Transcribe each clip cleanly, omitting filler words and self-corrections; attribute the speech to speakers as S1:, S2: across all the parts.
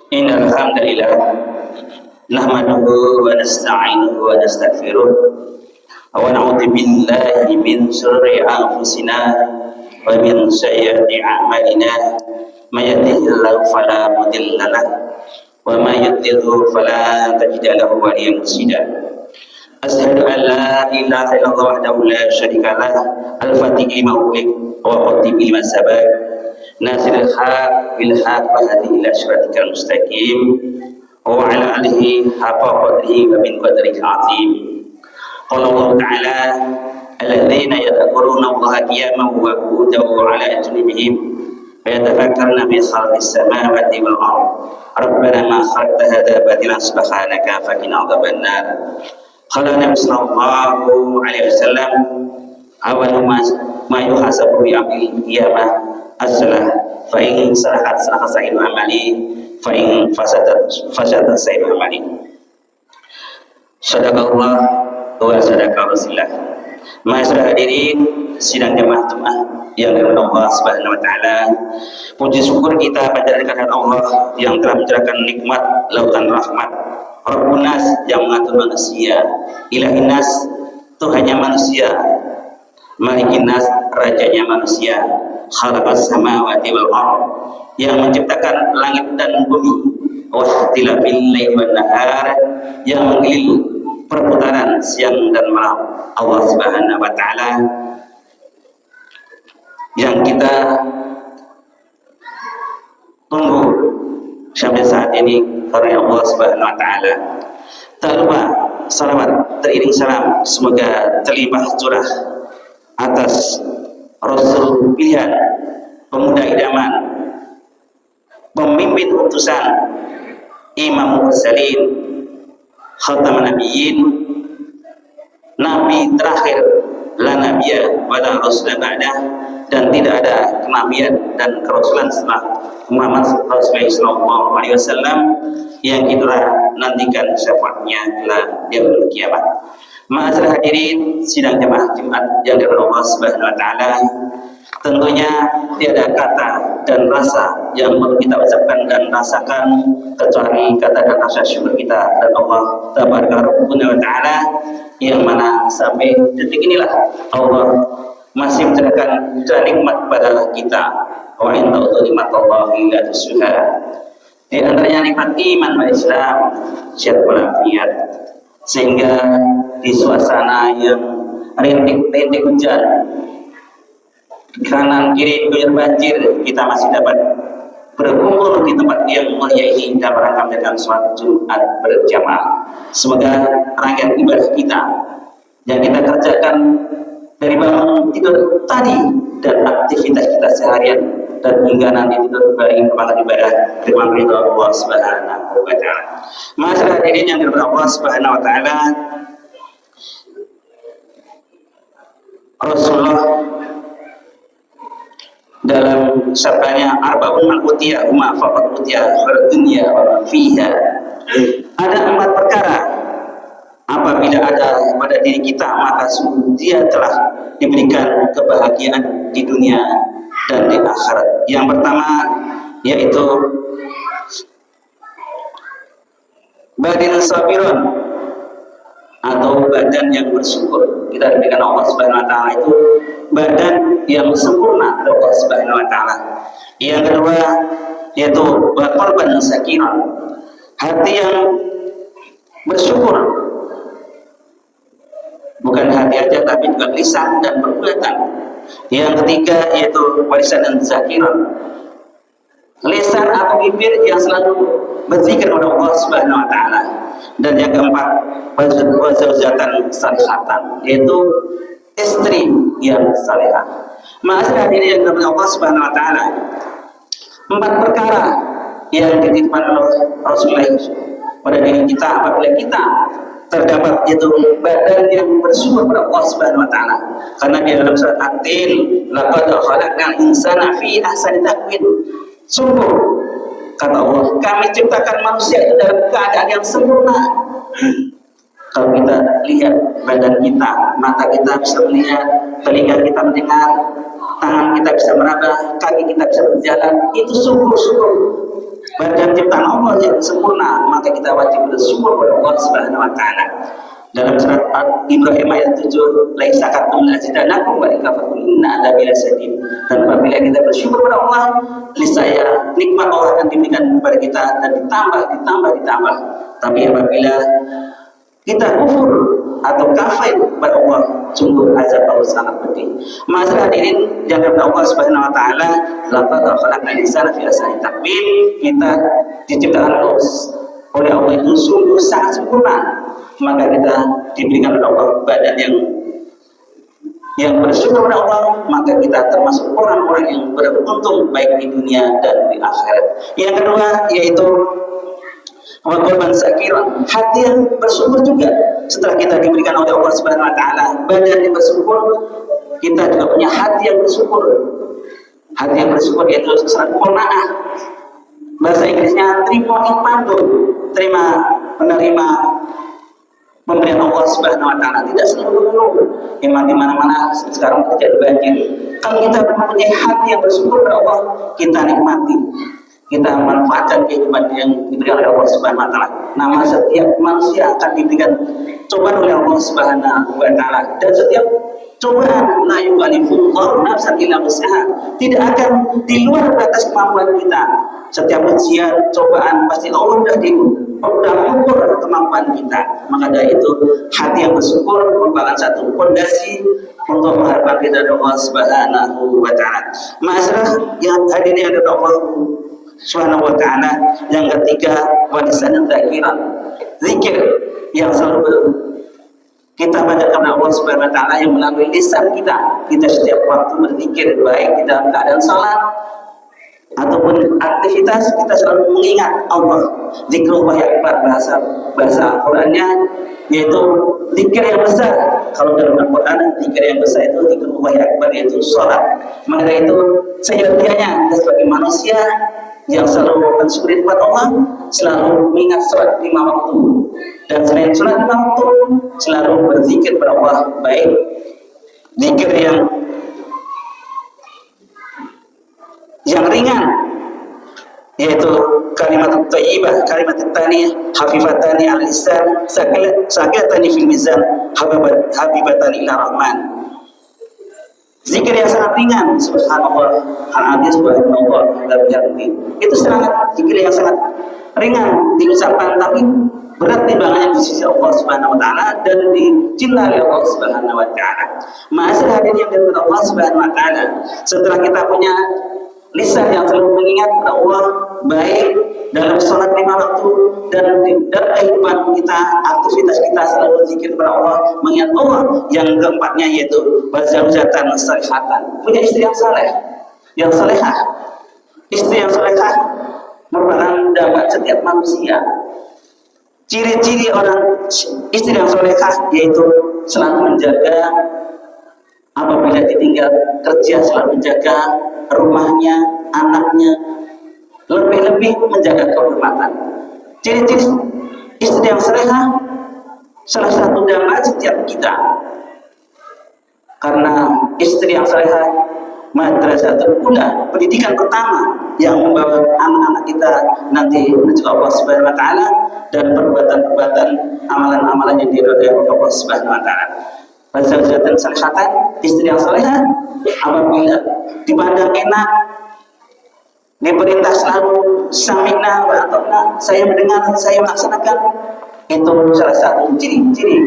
S1: Innal hamdalillah nahmaduhu wa nasta'inuhu wa nastaghfiruh wa na'udzu billahi min shururi anfusina wa min sayyiati a'malina may yahdihillahu fala mudilla lahu wa may yudlilhu fala tajida lahu waliyyan mursyida. Asyhadu an la ilaha illallah wahdahu la syarika lah al-fatih lima ughliq wa khatib lima sabaq nasiril haq bil haq wa hadi ila syiratikal mustaqim wa ala alihi haqqa qadrihi wa min qadrihi azim. Qala Allah ta'ala alladzina yadhkuruna Allaha qiyaman wa qu'udan wa ala junubihim wa yatafakkaruna fi khalqis samawati wal ardh rabbana ma khalaqta hadza batilan subhanaka faqina adzaban nar. Qala Nabi sallallahu alaihi wasallam awwalu ma yuhasabu bi amil qiyamah as-salah fa in salahat salaha sa'iru amali fa in fasadat sa'iru amali. Sadaqallah wa sadaqa Rasulullah. Masyaallah hadirin sidang jemaah yang dirahmati Allah Subhanahu wa taala. Puji syukur kita pada kehadirat Allah yang telah mencurahkan nikmat lautan rahmat. Rabbun nas yang mengatur manusia, Ilahin nas Tuhannya manusia, Malikin nas rajanya manusia, Khalaqas samawati wal ardh yang menciptakan langit dan bumi, Wahtilafil laili wan nahar yang mengelilingi perputaran siang dan malam. Allah Subhanahu wa taala yang kita tunggu sampai saat ini karena Allah Subhanahu wa taala. Tak lupa salawat teriring salam semoga terlimpah curah atas Rasul pilihan, pemuda idaman, pemimpin utusan, Imam Mursalin, Khataman Nabiyyin, Nabi terakhir, la nabiyya wa la rasula ba'dah, dan tidak ada kenabian dan kerasulan setelah Muhammad Rasulullah sallallahu alaihi wasallam yang kita nantikan syafaatnya kelak di yaumul kiamat. Ma'asyiral hadirin sidang jemaah Jumat yang dirahmati Allah Subhanahu wa taala, tentunya tiada kata dan rasa yang perlu kita ucapkan dan rasakan kecuali kata dan rasa syukur kita dan Allah Tabaraka Rabbuna wa taala yang mana sampai detik inilah Allah masih mencurahkan nikmat kepada kita. Wa in ta'udzu nikmatallahi la tuhsuha. Di antaranya nikmat iman wa Islam, sehat walafiat, sehingga di suasana yang rintik-rintik hujan, kanan kiri diguyur banjir, kita masih dapat berkumpul di tempat yang mulia ini dan merakamkan sholat Jumat berjamaah. Semoga rangkaian ibadah kita yang kita kerjakan dari bangun tidur tadi dan aktivitas kita seharian dan hingga nanti tidur kembali merupakan ibadah firman ridha Allah Subhanahu wa taala. Masyaallah hadirin yang dirahmati Allah Subhanahu wa taala, Rasulullah dalam sabdanya arba'un al-utiyah huma faqat utiyah dunya wa fiha. Ada 4 perkara apabila ada pada diri kita maka dia telah diberikan kebahagiaan di dunia dan di akhirat. Yang pertama yaitu badan sabiron atau badan yang bersyukur. Kita diberikan Allah Subhanahu wa taala itu badan yang sempurna dari Allah Subhanahu wa taala. Yang kedua yaitu qalban sakiran, hati yang bersyukur. Bukan hati aja tapi juga lisan dan perbuatan. Yang ketiga yaitu warisan dan zakiran, lisan atau bibir yang selalu berzikir kepada Allah Subhanahu wa taala. Dan yang keempat wazawjatan salihatan, yaitu istri yang salihah. Ma'asyiral hadirin yang dirahmati Allah Subhanahu wa taala, 4 perkara yang dititipkan oleh Rasulullah pada diri kita apabila kita terdapat yaitu badan yang bersyukur kepada Allah Subhanahu wa taala. Karena di dalam surat At-Tin, laqad khalaqnal insana fi ahsani taqwim. Sungguh kata Allah, kami ciptakan manusia itu dalam keadaan yang sempurna. Kalau kita lihat badan kita, mata kita bisa melihat, telinga kita mendengar, tangan kita bisa meraba, kaki kita bisa berjalan, itu syukur-syukur badan ciptaan Allah yang sempurna, maka kita wajib bersyukur kepada Allah Subhanahu wa taala. Dalam surat Ibrahim ayat 7, laisa katum la zidanakum wa ikafakum inna adzabi lasyadid. Dan apabila kita bersyukur kepada Allah, niscaya nikmat Allah akan diberikan kepada kita dan ditambah. Tapi apabila kita kufur atau kafir kepada Allah, sungguh azab Allah sangat pedih. Masalah hadirin yang kepada Allah Subhanahu wa taala, laqad khalaqnal insana fi ahsani taqwim. Kita diciptakan oleh Allah itu sungguh sangat sempurna. Maka kita diberikan oleh Allah badan yang bersyukur kepada Allah, maka kita termasuk orang-orang yang beruntung baik di dunia dan di akhirat. Yang kedua yaitu qalban syakiran, hati yang bersyukur juga. Setelah kita diberikan oleh Allah Subhanahu wa taala badan yang bersyukur, kita juga punya hati yang bersyukur. Hati yang bersyukur yaitu sangat qanaah. Bahasa Inggrisnya terima menerima pemberian Allah Subhanahu wa taala, tidak selalu mengeluh. Memang di mana-mana sekarang terjadi banjir. Kalau kita mempunyai hati yang bersyukur kepada Allah, kita nikmati, kita manfaatkan kehidupan yang diberikan oleh Allah Subhanahu wa taala. Nama setiap manusia akan diberikan cobaan oleh Allah Subhanahu wa taala, dan setiap cobaan la yukallifullahu nafsan illa wus'aha, tidak akan di luar batas kemampuan kita. Setiap ujian, cobaan pasti Allah sudah mengukur kemampuan kita. Maka dari itu hati yang bersyukur merupakan satu fondasi untuk mengharapkan ridha Allah Subhanahu wa taala. Masalah yang hadirnya ada Allah Subhanahu wa taala. Yang ketiga, walisan zakiran, zikir yang selalu kita baca kepada Allah Subhanahu wa taala yang melalui lisan kita. Kita setiap waktu berzikir, baik kita dalam keadaan salat ataupun aktivitas, kita selalu mengingat Allah. Zikrullah yang akbar, bahasa Al-Qur'annya yaitu zikir yang besar. Kalau dalam Al-Qur'an zikir yang besar itu zikrullah yang akbar, yaitu salat. Maka itu seyogianya kita sebagai manusia yang selalu mensyukuri nikmat Allah, selalu mengingat salat 5 waktu, dan selain salat 5 waktu selalu berzikir kepada Allah, baik zikir yang ringan yaitu kalimat thayyibah, kalimat thaniyah, hafifatani al lisan, sakilatani fil mizan, habibatani ila rahman. Zikir yang sangat ringan, subhanallah, hadis subhanallah, itu sangat zikir yang sangat ringan diucapkan, tapi berat timbangannya di sisi Allah Subhanahu wa taala dan dicintai oleh Allah Subhanahu wa taala. Masalah hadirin yang dari Allah Subhanahu wa taala, setelah kita punya lisan yang selalu mengingat kepada Allah, baik dalam sholat 5 waktu dan dalam kehidupan kita, aktivitas kita selalu berzikir kepada Allah, mengingat Allah. Yang keempatnya yaitu wazaujatan salihatan, punya istri yang saleh, yang salehah. Istri yang salehah merupakan dampak setiap manusia. Ciri-ciri orang istri yang salehah yaitu selalu menjaga, apabila ditinggal kerja selalu menjaga rumahnya, anaknya, lebih-lebih menjaga kehormatan. Ciri-ciri istri yang salehah, salah satu dampak setiap kita. Karena istri yang salehah madrasatul ula, pendidikan pertama yang membawa anak-anak kita nanti menuju Allah Subhanahu wa taala, dan perbuatan-perbuatan amalan-amalan yang diridhai oleh Allah Subhanahu wa taala. Wazaujatan salihatan, istri yang salehah apabila dipandang enak, diperintah selalu sami'na wa ata'na, saya mendengar, saya melaksanakan, itu salah satu ciri-ciri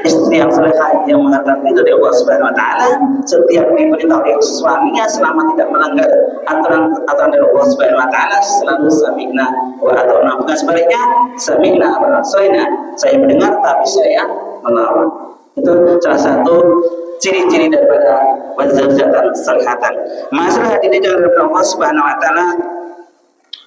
S1: istri yang salehah yang mengatakan itu dari Allah Subhanahu wa taala. Setiap diperintah oleh suaminya selama tidak melanggar aturan dari Allah Subhanahu wa taala, selalu sami'na wa ata'na. Bukan sebaliknya, sami'na wa ata'na, saya mendengar tapi saya melawan. Itu salah satu ciri-ciri daripada wazaujatan salihatan. Masalah hadirin dari Allah Subhanahu wa taala,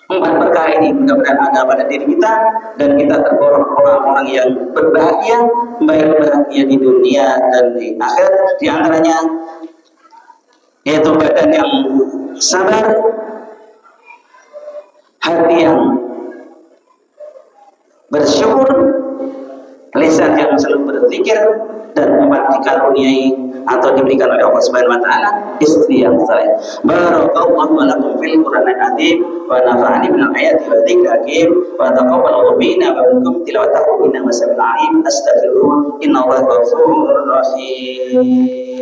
S1: 4 perkara ini mudah-mudahan ada pada diri kita dan kita tergolong orang-orang yang berbahagia, baik bahagia di dunia dan di akhirat. Di antaranya yaitu badan yang sabar, hati yang bersyukur, lisan yang selalu berzikir dan 4 dikaruniai atau diberikan oleh Allah Subhanahu wa taala istri yang saleh. Barakallahu lakum fil Qur'anil azim wa nafa'ani minal ayati wa dzikril hakim wa taqabbalallahu minna wa minkum tilawatahu innahu samiul alim. Astaghfirullah innallaha ghafurur rahim.